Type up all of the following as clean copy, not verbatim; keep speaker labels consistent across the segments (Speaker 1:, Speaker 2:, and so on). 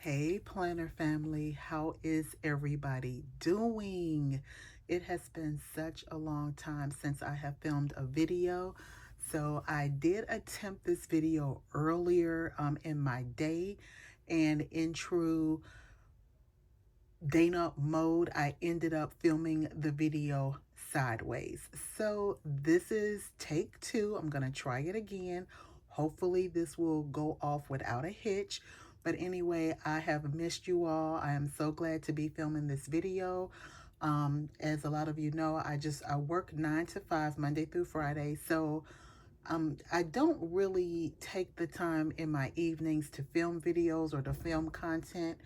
Speaker 1: Hey, planner family, how is everybody doing? It has been such a long time since I have filmed a video. So I did attempt this video earlier in my day, and in true Dana mode, I ended up filming the video sideways. So this is take two. I'm going to try it again. Hopefully this will go off without a hitch. But anyway, I have missed you all. I am so glad to be filming this video. As a lot of you know, I work 9 to 5 Monday through Friday. So I don't really take the time in my evenings to film videos or to film content,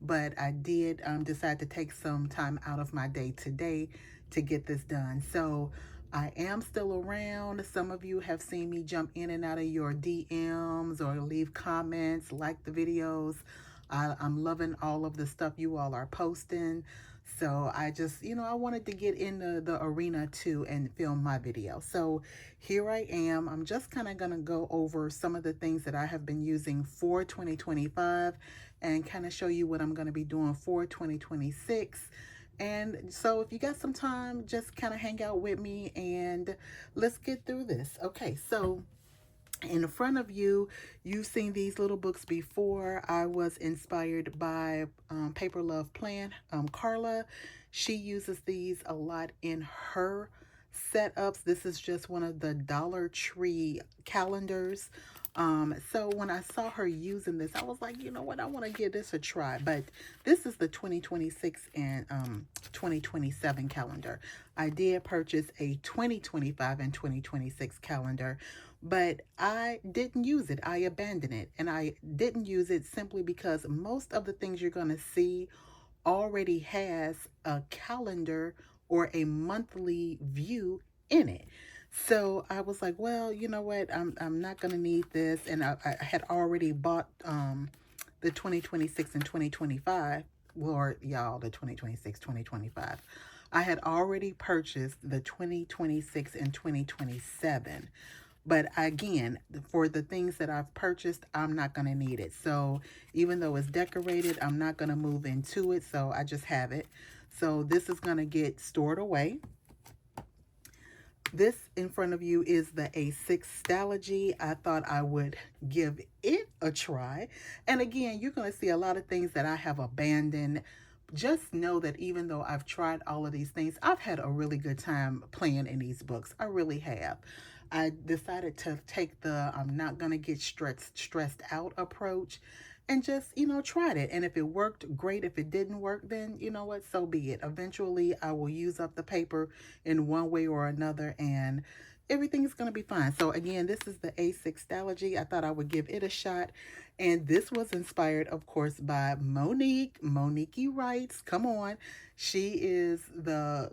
Speaker 1: but I did decide to take some time out of my day today to get this done. So I am still around. Some of you have seen me jump in and out of your DMs or leave comments, like the videos. I'm loving all of the stuff you all are posting. So I just, I wanted to get in the arena too and film my video. So here I am. I'm just kind of going to go over some of the things that I have been using for 2025 and kind of show you what I'm going to be doing for 2026. And so if you got some time, just kind of hang out with me and let's get through this. Okay, so in front of you, you've seen these little books before. I was inspired by Paper Love Plan. Carla, she uses these a lot in her setups. This is just one of the Dollar Tree calendars. So when I saw her using this, I was like, you know what, I want to give this a try. But this is the 2026 and 2027 calendar. I did purchase a 2025 and 2026 calendar, but I didn't use it. I abandoned it. And I didn't use it simply because most of the things you're going to see already has a calendar or a monthly view in it. So I was like, well, you know what? I'm not going to need this. And I had already bought the 2026 and 2025. Lord, y'all, the 2026, 2025. I had already purchased the 2026 and 2027. But again, for the things that I've purchased, I'm not going to need it. So even though it's decorated, I'm not going to move into it. So I just have it. So this is going to get stored away. This in front of you is the A6 Stalogy. I thought I would give it a try. And again, you're going to see a lot of things that I have abandoned. Just know that even though I've tried all of these things, I've had a really good time playing in these books. I really have. I decided to take the I'm not going to get stressed out approach and just, tried it. And if it worked, great. If it didn't work, then you know what, so be it. Eventually, I will use up the paper in one way or another, and everything's going to be fine. So again, this is the A6 Stalogy. I thought I would give it a shot. And this was inspired, of course, by Monique. Monique writes, come on. She is the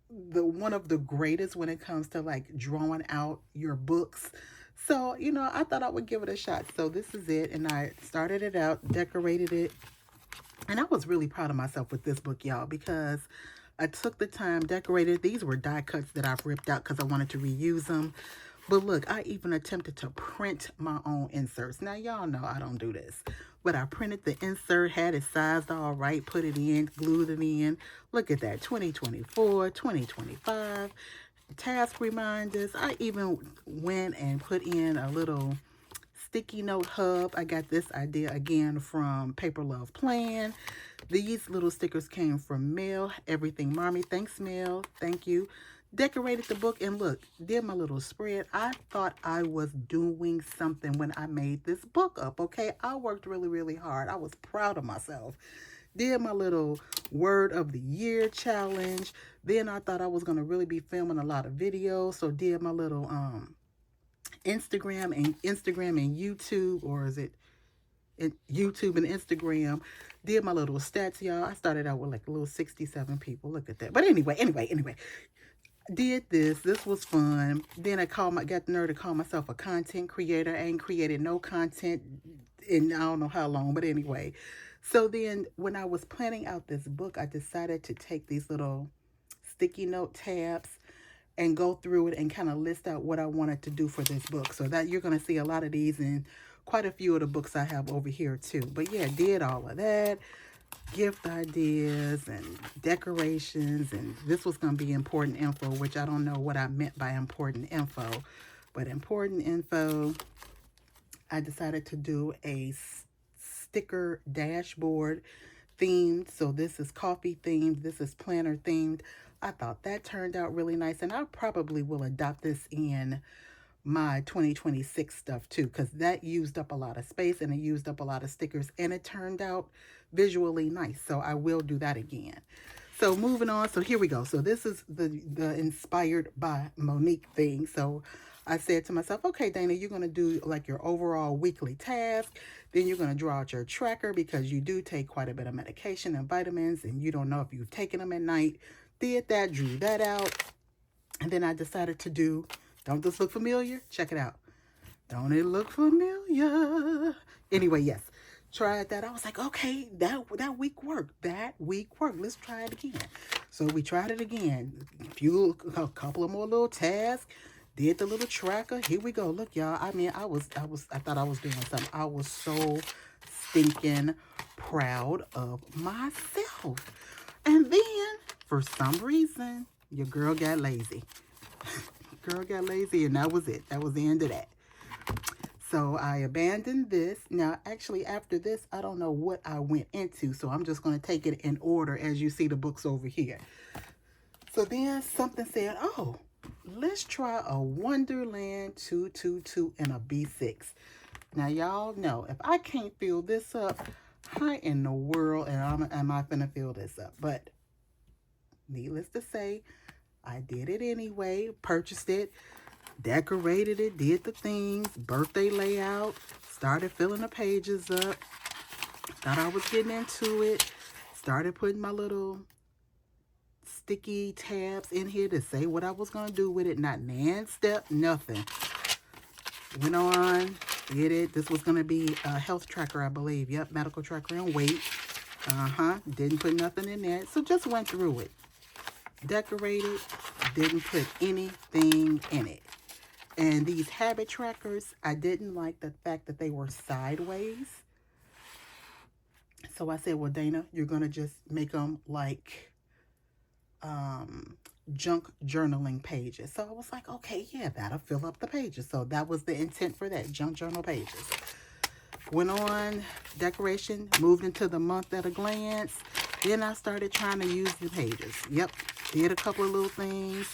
Speaker 1: one of the greatest when it comes to like drawing out your books. So, I thought I would give it a shot. So this is it. And I started it out, decorated it. And I was really proud of myself with this book, y'all, because I took the time, decorated. These were die cuts that I've ripped out because I wanted to reuse them. But look, I even attempted to print my own inserts. Now, y'all know I don't do this. But I printed the insert, had it sized all right, put it in, glued it in. Look at that, 2024, 2025. Task reminders. I even went and put in a little sticky note hub. I got this idea again from Paper Love Plan. These little stickers came from Mail. Everything Mommy. Thanks, Mail. Thank you. Decorated the book and look, did my little spread. I thought I was doing something when I made this book up, okay? I worked really, really hard. I was proud of myself. Did my little word of the year challenge. Then I thought I was going to really be filming a lot of videos. So did my little Instagram and YouTube, or is it YouTube and Instagram? Did my little stats, y'all. I started out with like a little 67 people. Look at that. But anyway, did this. This was fun. Then I got the nerve to call myself a content creator. I ain't created no content in I don't know how long, but anyway. So then when I was planning out this book, I decided to take these little sticky note tabs and go through it and kind of list out what I wanted to do for this book. So that you're going to see a lot of these. And quite a few of the books I have over here too. But yeah, did all of that. Gift ideas and decorations, and this was going to be important info, which I don't know what I meant by important info, but important info. I decided to do a sticker dashboard themed. So this is coffee themed, this is planner themed. I thought that turned out really nice, and I probably will adopt this in my 2026 stuff too, because that used up a lot of space and it used up a lot of stickers, and it turned out visually nice. So I will do that again. So moving on. So here we go. So this is the inspired by Monique thing. So I said to myself, okay, Dana, you're going to do like your overall weekly task. Then you're going to draw out your tracker, because you do take quite a bit of medication and vitamins, and you don't know if you've taken them at night. Did that, drew that out. And then I decided to do, don't this look familiar? Check it out. Don't it look familiar? Anyway, yes. Tried that. I was like, okay, that week worked. That week worked. Let's try it again. So we tried it again. A couple of more little tasks. Did the little tracker. Here we go. Look, y'all. I mean, I thought I was doing something. I was so stinking proud of myself. And then, for some reason, your girl got lazy. Girl got lazy, and that was it. That was the end of that. So I abandoned this. Now, actually, after this, I don't know what I went into, so I'm just going to take it in order as you see the books over here. So then something said, oh, let's try a Wonderland 222 and a B6. Now, y'all know, if I can't fill this up, how in the world am I going to fill this up? But needless to say, I did it anyway, purchased it, decorated it, did the things, birthday layout, started filling the pages up, thought I was getting into it, started putting my little sticky tabs in here to say what I was going to do with it, not nan step, nothing. Went on, did it. This was going to be a health tracker, I believe. Yep, medical tracker and weight. Didn't put nothing in there, so just went through it. Decorated, didn't put anything in it. And these habit trackers, I didn't like the fact that they were sideways. So I said, well, Dana, you're going to just make them like junk journaling pages. So I was like, okay, yeah, that'll fill up the pages. So that was the intent for that, junk journal pages. Went on, decoration, moved into the month at a glance. Then I started trying to use the pages. Yep, did a couple of little things.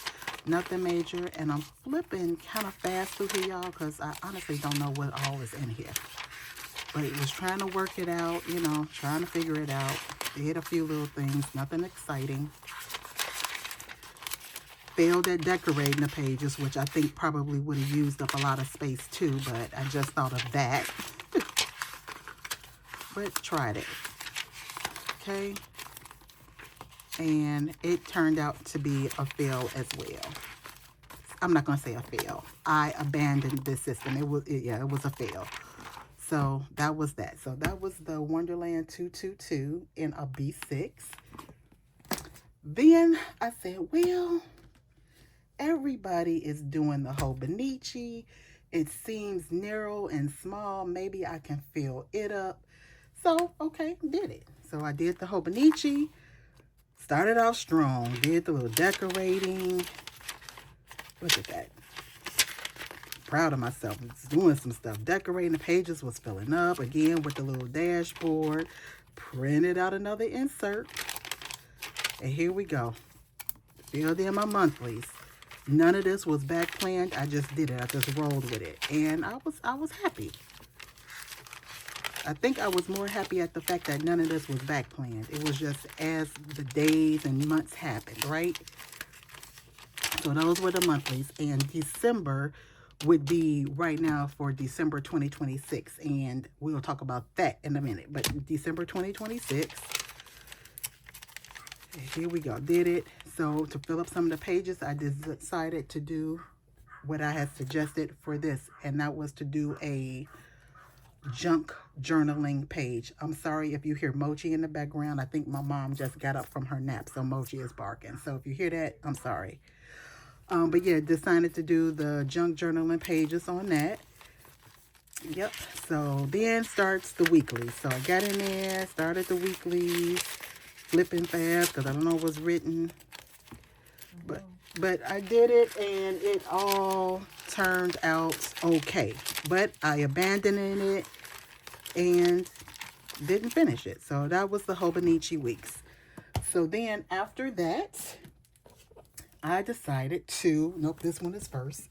Speaker 1: Nothing major, and I'm flipping kind of fast through here, y'all, because I honestly don't know what all is in here. But it was trying to work it out, you know, trying to figure it out. Did a few little things, nothing exciting. Failed at decorating the pages, which I think probably would have used up a lot of space too, but I just thought of that. But tried it. Okay. And it turned out to be a fail as well. I'm not going to say a fail. I abandoned this system. It was a fail. So that was that. So that was the Wonderland 222 in a B6. Then I said, well, everybody is doing the Hobonichi. It seems narrow and small. Maybe I can fill it up. So, okay, did it. So I did the Hobonichi. Started out strong, did the little decorating. Look at that. Proud of myself. Was doing some stuff. Decorating the pages, was filling up. Again, with the little dashboard. Printed out another insert. And here we go. Filled in my monthlies. None of this was back planned. I just did it. I just rolled with it. And I was happy. I think I was more happy at the fact that none of this was back planned. It was just as the days and months happened, right? So those were the monthlies. And December would be right now for December 2026. And we'll talk about that in a minute. But December 2026. Here we go. Did it. So to fill up some of the pages, I decided to do what I had suggested for this. And that was to do a junk journaling page. I'm sorry if you hear Mochi in the background. I think my mom just got up from her nap, so Mochi is barking. So if you hear that, I'm sorry. But yeah, decided to do the junk journaling pages on that. Yep. So then starts the weekly. So I got in there, started the weeklies, flipping fast because I don't know what's written. But I did it and it all turned out okay. But I abandoned it and didn't finish it. So that was the Hobonichi weeks. So then after that, I decided to, nope, this one is first.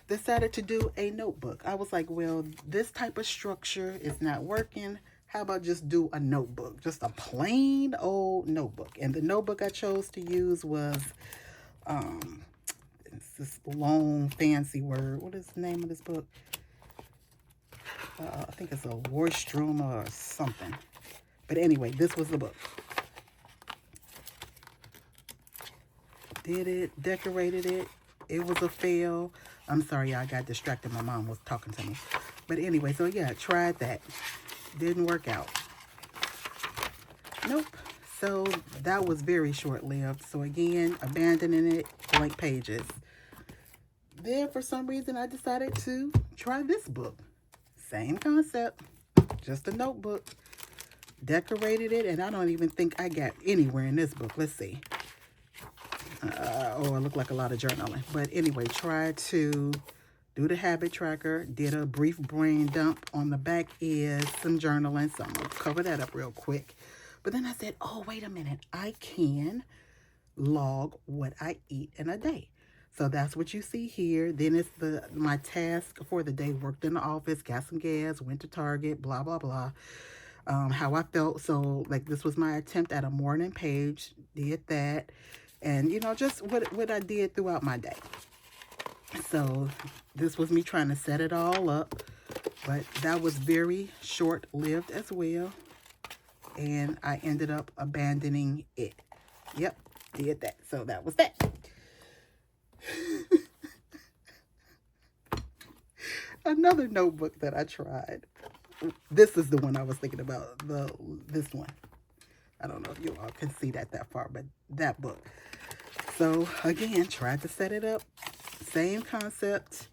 Speaker 1: Decided to do a notebook. I was like, well, this type of structure is not working. How about just do a notebook? Just a plain old notebook. And the notebook I chose to use was, it's this long fancy word. What is the name of this book? I think it's a Warstrom or something. But anyway, this was the book. Did it, decorated it. It was a fail. I'm sorry, I got distracted. My mom was talking to me. But anyway, so yeah, tried that. Didn't work out. Nope. So that was very short-lived. So again, abandoning it, blank pages. Then for some reason, I decided to try this book. Same concept, just a notebook. Decorated it, and I don't even think I got anywhere in this book. Let's see. Oh, it looked like a lot of journaling. But anyway, tried to do the habit tracker. Did a brief brain dump. On the back is some journaling. So I'm going to cover that up real quick. But then I said, oh, wait a minute. I can log what I eat in a day. So that's what you see here. Then it's my task for the day. Worked in the office, got some gas, went to Target, blah, blah, blah. How I felt. So like this was my attempt at a morning page. Did that. And, you know, just what I did throughout my day. So this was me trying to set it all up. But that was very short-lived as well. And I ended up abandoning it. Yep, did that. So that was that. Another notebook that I tried. This is the one I was thinking about. This one. I don't know if you all can see that far, but that book. So again, tried to set it up. Same concept.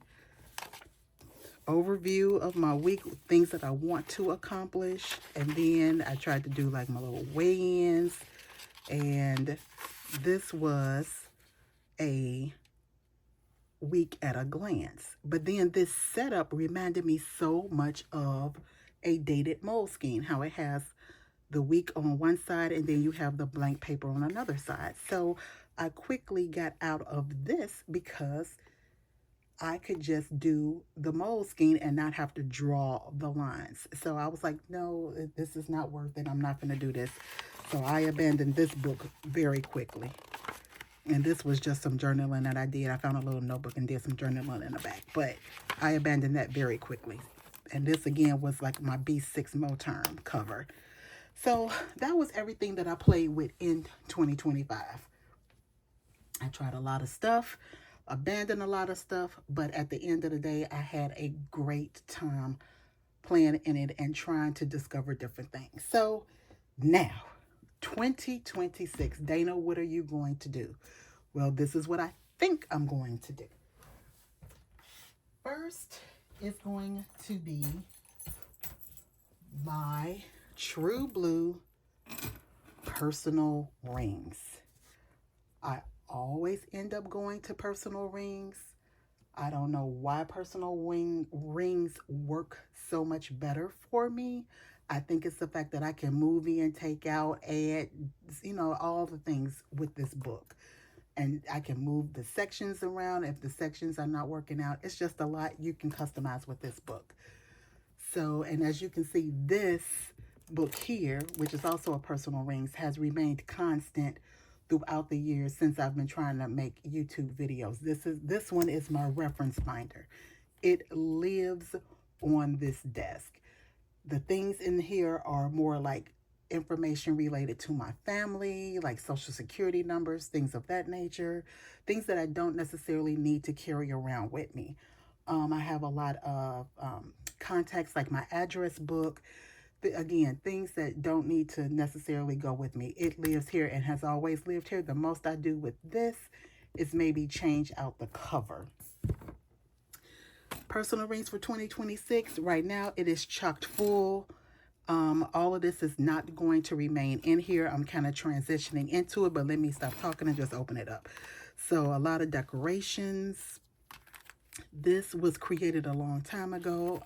Speaker 1: Overview of my week, things that I want to accomplish. And then I tried to do like my little weigh-ins. And this was a week at a glance. But then this setup reminded me so much of a dated Moleskine, how it has the week on one side and then you have the blank paper on another side. So I quickly got out of this because I could just do the Moleskine and not have to draw the lines. So I was like, no, this is not worth it. I'm not going to do this. So I abandoned this book very quickly. And this was just some journaling that I did. I found a little notebook and did some journaling in the back. But I abandoned that very quickly. And this, again, was like my B6 Moterm cover. So that was everything that I played with in 2025. I tried a lot of stuff, abandoned a lot of stuff, but at the end of the day, I had a great time playing in it and trying to discover different things. So now, 2026, Dana, what are you going to do? Well, this is what I think I'm going to do. First is going to be my True Blue personal rings. I always end up going to personal rings. I don't know why personal rings work so much better for me. I think it's the fact that I can move in, take out, add, you know, all the things with this book. And I can move the sections around if the sections are not working out. It's just a lot you can customize with this book. So, and as you can see, this book here, which is also a personal rings, has remained constant throughout the years since I've been trying to make YouTube videos. This one is my reference binder. It lives on this desk. The things in here are more like information related to my family, like social security numbers, things of that nature, things that I don't necessarily need to carry around with me. I have a lot of contacts, like my address book. Again, things that don't need to necessarily go with me. It lives here and has always lived here. The most I do with this is maybe change out the cover. Personal rings for 2026. Right now, it is chocked full. All of this is not going to remain in here. I'm kind of transitioning into it, but let me stop talking and just open it up. So a lot of decorations. This was created a long time ago.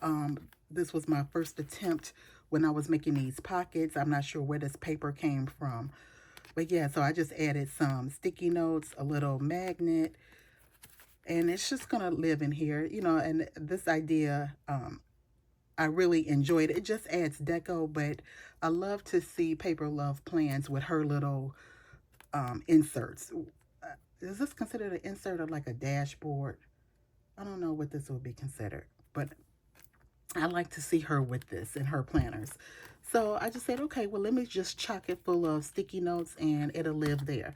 Speaker 1: This was my first attempt when I was making these pockets. I'm not sure where this paper came from. But yeah, so I just added some sticky notes, a little magnet, and it's just going to live in here, you know, and this idea, I really enjoyed it. It just adds deco, but I love to see Paper Love plans with her little inserts. Is this considered an insert or like a dashboard? I don't know what this would be considered, but I like to see her with this in her planners. So I just said, okay, well, let me just chock it full of sticky notes and it'll live there.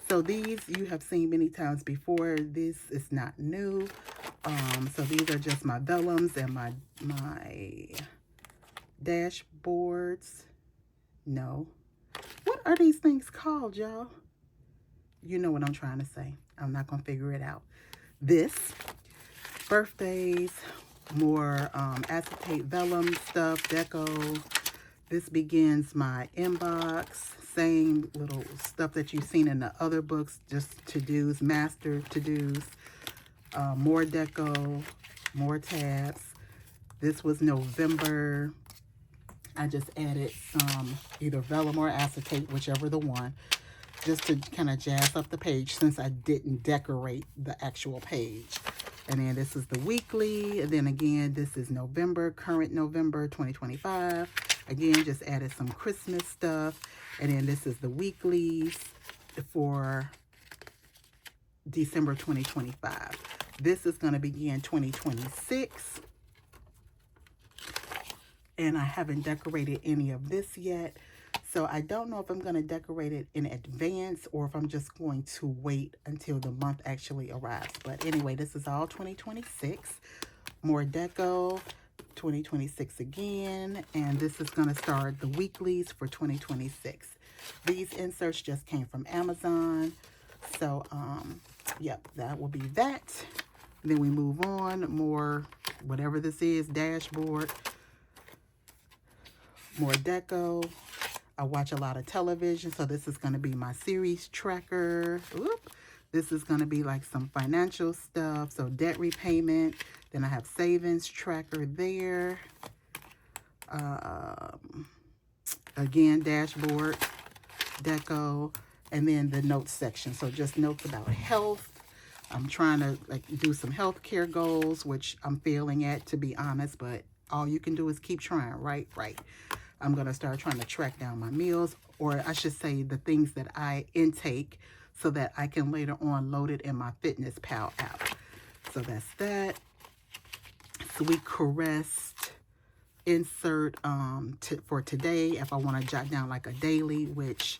Speaker 1: So these you have seen many times before. This is not new. So these are just my vellums and my dashboards. No. What are these things called, y'all? You know what I'm trying to say. I'm not going to figure it out. This, birthdays, more acetate vellum stuff, deco. This begins my inbox. Same little stuff that you've seen in the other books, just to-dos, master to-dos. More deco, more tabs. This was November. I just added some either vellum or acetate, whichever the one, just to kind of jazz up the page since I didn't decorate the actual page. And then this is the weekly. And then again, this is November, current November 2025. Again, just added some Christmas stuff. And then this is the weeklies for December 2025. This is going to begin 2026. And I haven't decorated any of this yet. So I don't know if I'm going to decorate it in advance or if I'm just going to wait until the month actually arrives. But anyway, this is all 2026. More deco, 2026 again. And this is going to start the weeklies for 2026. These inserts just came from Amazon. So, yep, that will be that. Then we move on. More, whatever this is, dashboard. More deco. I watch a lot of television, so this is going to be my series tracker. Oop. This is going to be like some financial stuff, so debt repayment. Then I have savings tracker there. Again, dashboard, deco, and then the notes section. So just notes about health. I'm trying to do some healthcare goals, which I'm failing at, to be honest, but all you can do is keep trying, right? Right. I'm going to start trying to track down my meals, or I should say the things that I intake so that I can later on load it in my Fitness Pal app. So that's that. Sweet Caress insert for today if I want to jot down like a daily, which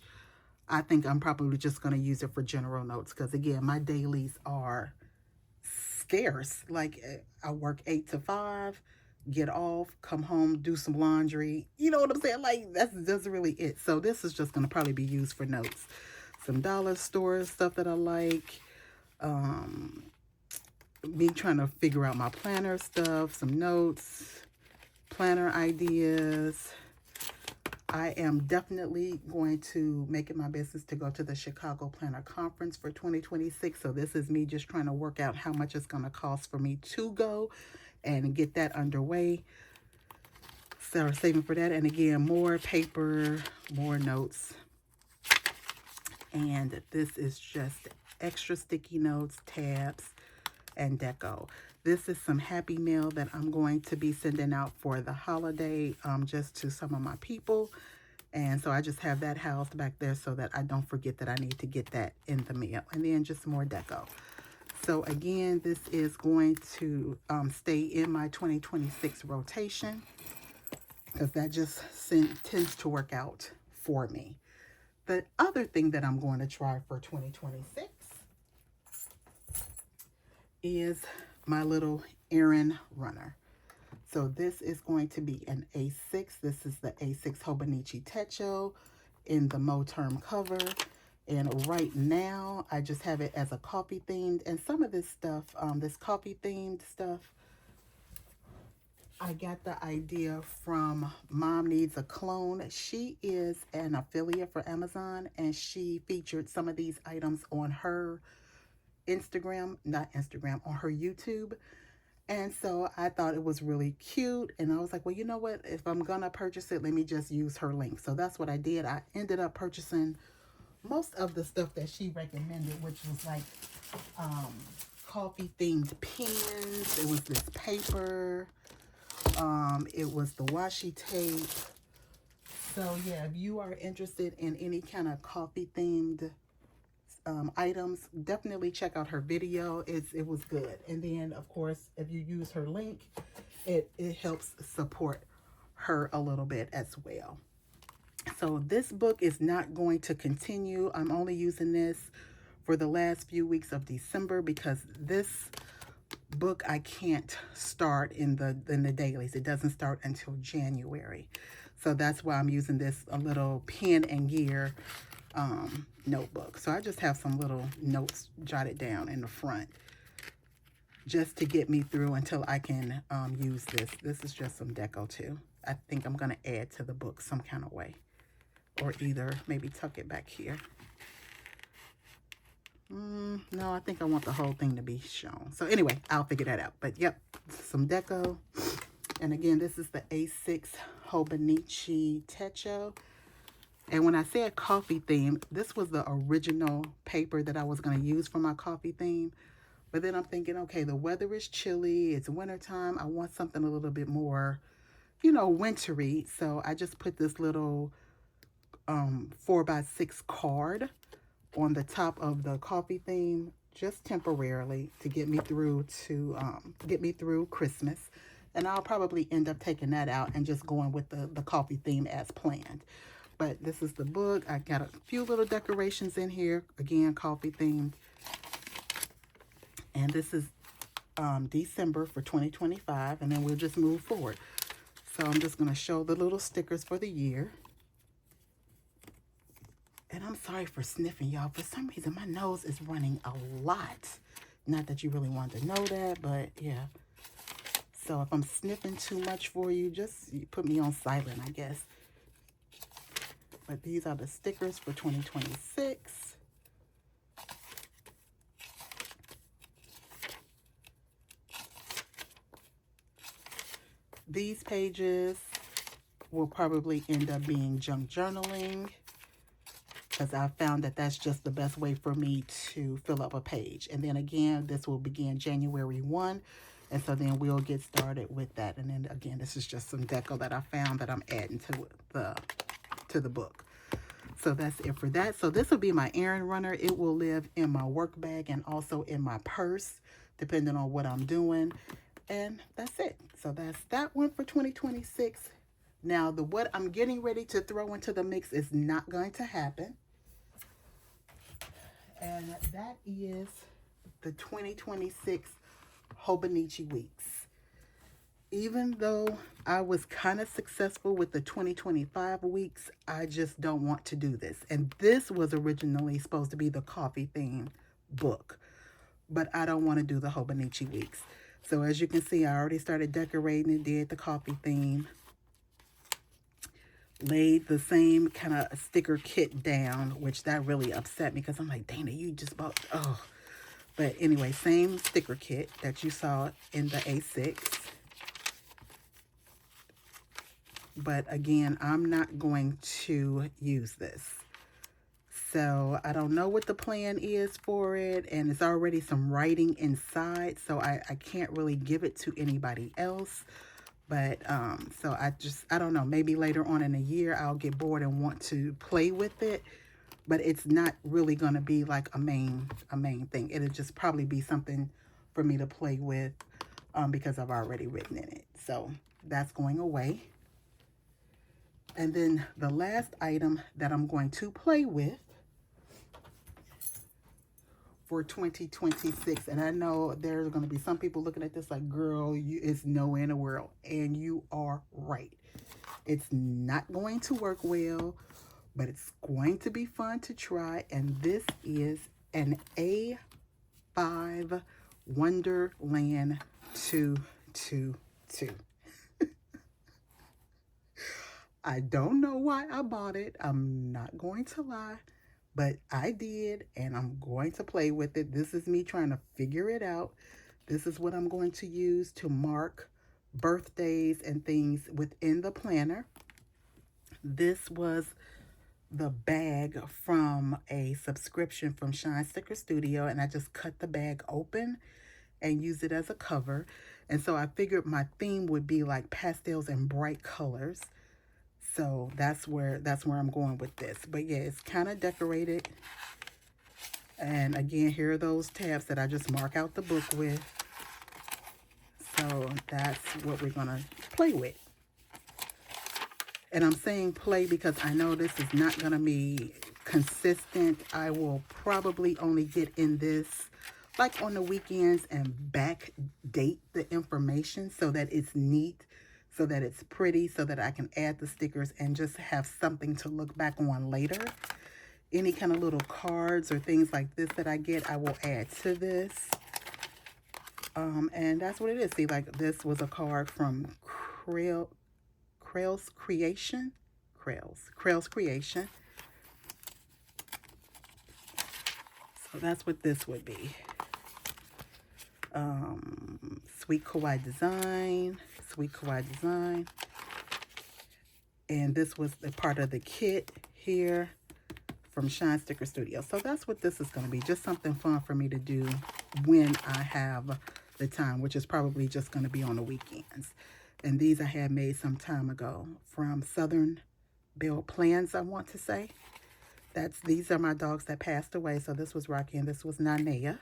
Speaker 1: I think I'm probably just going to use it for general notes because, again, my dailies are scarce. Like, I work 8 to 5. Get off, come home, do some laundry. You know what I'm saying? Like, that's really it. So this is just going to probably be used for notes. Some dollar store stuff that I like. Me trying to figure out my planner stuff. Some notes. Planner ideas. I am definitely going to make it my business to go to the Chicago Planner Conference for 2026. So this is me just trying to work out how much it's going to cost for me to go and get that underway. So saving for that. And again, more paper, more notes. And this is just extra sticky notes, tabs, and deco. This is some Happy Mail that I'm going to be sending out for the holiday, just to some of my people. And so I just have that housed back there so that I don't forget that I need to get that in the mail. And then just more deco. So again, this is going to stay in my 2026 rotation because that just tends to work out for me. The other thing that I'm going to try for 2026 is my little errand runner. So this is going to be an A6. This is the A6 Hobonichi Techo in the Moterm cover. And right now, I just have it as a coffee themed. And some of this stuff, this coffee themed stuff, I got the idea from Mom Needs a Clone. She is an affiliate for Amazon, and she featured some of these items on her Instagram, not Instagram, on her YouTube. And so I thought it was really cute. And I was like, well, you know what? If I'm going to purchase it, let me just use her link. So that's what I did. I ended up purchasing most of the stuff that she recommended, which was like coffee themed pens. It was this paper. It was the washi tape. So yeah, if you are interested in any kind of coffee themed items, definitely check out her video. It was good. And then of course, if you use her link, it helps support her a little bit as well. So this book is not going to continue. I'm only using this for the last few weeks of December because this book I can't start in the dailies. It doesn't start until January. So that's why I'm using this a little pen and gear notebook. So I just have some little notes jotted down in the front just to get me through until I can use this. This is just some deco too. I think I'm going to add to the book some kind of way, or either maybe tuck it back here. No, I think I want the whole thing to be shown. So anyway, I'll figure that out. But yep, some deco. And again, this is the A6 Hobonichi Techo. And when I said coffee theme, this was the original paper that I was going to use for my coffee theme. But then I'm thinking, okay, the weather is chilly. It's wintertime. I want something a little bit more, you know, wintry. So I just put this little 4x6 card on the top of the coffee theme, just temporarily to get me through Christmas. And I'll probably end up taking that out and just going with the coffee theme as planned. But this is the book. I got a few little decorations in here, again, coffee themed. And this is December for 2025, and then we'll just move forward. So I'm just going to show the little stickers for the year. And I'm sorry for sniffing, y'all. For some reason, my nose is running a lot. Not that you really want to know that, but yeah. So if I'm sniffing too much for you, just put me on silent, I guess. But these are the stickers for 2026. These pages will probably end up being junk journaling, because I found that that's just the best way for me to fill up a page. And then again, this will begin January 1. And so then we'll get started with that. And then again, this is just some deco that I found that I'm adding to the book. So that's it for that. So this will be my errand runner. It will live in my work bag and also in my purse, depending on what I'm doing. And that's it. So that's that one for 2026. Now, what I'm getting ready to throw into the mix is not going to happen. And that is the 2026 Hobonichi Weeks. Even though I was kind of successful with the 2025 weeks, I just don't want to do this. And this was originally supposed to be the coffee theme book, but I don't want to do the Hobonichi Weeks. So as you can see, I already started decorating and did the coffee theme. Laid the same kind of sticker kit down, which that really upset me because I'm like, Dana, you just bought, oh. But anyway, same sticker kit that you saw in the A6. But again, I'm not going to use this. So I don't know what the plan is for it. And it's already some writing inside. So I can't really give it to anybody else. But so I don't know. Maybe later on in the year, I'll get bored and want to play with it. But it's not really going to be like a main thing. It'll just probably be something for me to play with because I've already written in it. So that's going away. And then the last item that I'm going to play with for 2026, and I know there's going to be some people looking at this like, girl, it's nowhere in the world. And you are right. It's not going to work well, but it's going to be fun to try. And this is an A5 Wonderland 222. I don't know why I bought it. I'm not going to lie, but I did, and I'm going to play with it. This is me trying to figure it out. This is what I'm going to use to mark birthdays and things within the planner. This was the bag from a subscription from Shine Sticker Studio, and I just cut the bag open and use it as a cover. And so I figured my theme would be like pastels and bright colors. So that's where I'm going with this. But yeah, it's kind of decorated. And again, here are those tabs that I just mark out the book with. So that's what we're gonna play with. And I'm saying play because I know this is not gonna be consistent. I will probably only get in this like on the weekends and back date the information so that it's neat, so that it's pretty, so that I can add the stickers and just have something to look back on later. Any kind of little cards or things like this that I get, I will add to this. And that's what it is. See, like this was a card from Krell's Creation. Krell's Creation. So that's what this would be. Sweet Kawaii Design. And this was a part of the kit here from Shine Sticker Studio. So that's what this is going to be. Just something fun for me to do when I have the time, which is probably just going to be on the weekends. And these I had made some time ago from Southern Belle Plans, I want to say. These are my dogs that passed away. So this was Rocky and this was Nanea.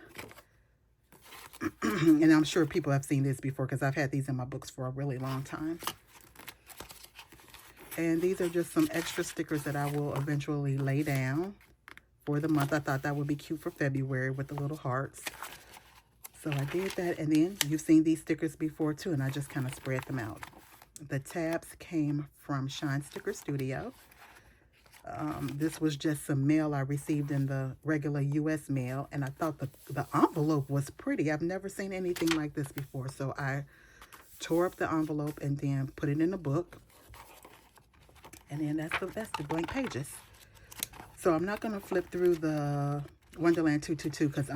Speaker 1: And I'm sure people have seen this before because I've had these in my books for a really long time. And these are just some extra stickers that I will eventually lay down for the month. I thought that would be cute for February with the little hearts. So I did that. And then you've seen these stickers before too, and I just kind of spread them out. The tabs came from Shine Sticker Studio. This was just some mail I received in the regular U.S. mail, and I thought the envelope was pretty. I've never seen anything like this before, so I tore up the envelope and then put it in a book. And then that's the blank pages. So I'm not going to flip through the Wonderland 222 because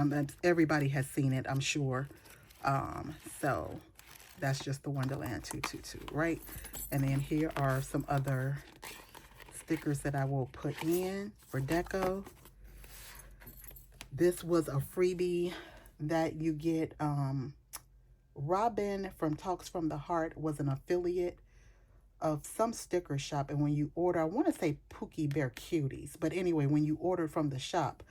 Speaker 1: everybody has seen it, I'm sure. So that's just the Wonderland 222, right? And then here are some other stickers that I will put in for deco. This was a freebie that you get. Robin from Talks from the Heart was an affiliate of some sticker shop, and when you order, I want to say Pookie Bear Cuties, but anyway, when you order from the shop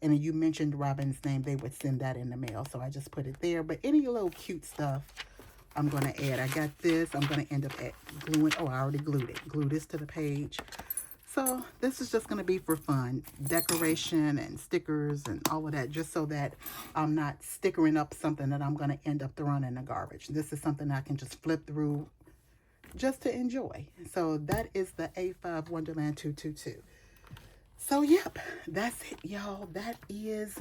Speaker 1: and you mentioned Robin's name, they would send that in the mail. So I just put it there. But any little cute stuff I'm going to add. I got this. I'm going to end up gluing. Oh, I already glued it. Glue this to the page. So this is just going to be for fun. Decoration and stickers and all of that, just so that I'm not stickering up something that I'm going to end up throwing in the garbage. This is something I can just flip through just to enjoy. So that is the A5 Wonderland 222. So yep, that's it, y'all. That is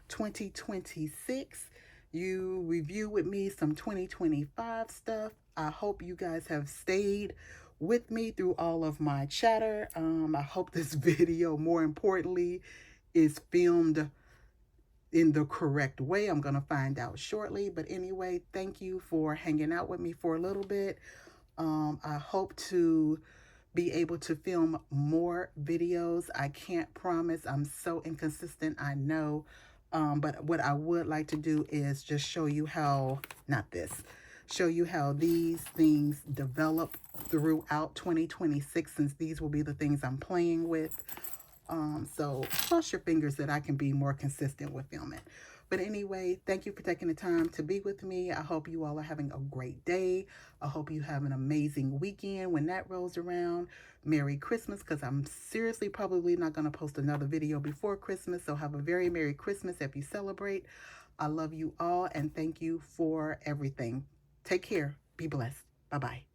Speaker 1: 2026. You review with me some 2025 stuff. I hope you guys have stayed with me through all of my chatter. I hope this video, more importantly, is filmed in the correct way. I'm going to find out shortly. But anyway, thank you for hanging out with me for a little bit. I hope to be able to film more videos. I can't promise. I'm so inconsistent, I know. But what I would like to do is just show you how, show you how these things develop throughout 2026, since these will be the things I'm playing with. So cross your fingers that I can be more consistent with filming. But anyway, thank you for taking the time to be with me. I hope you all are having a great day. I hope you have an amazing weekend when that rolls around. Merry Christmas, because I'm seriously probably not going to post another video before Christmas. So have a very Merry Christmas if you celebrate. I love you all and thank you for everything. Take care. Be blessed. Bye-bye.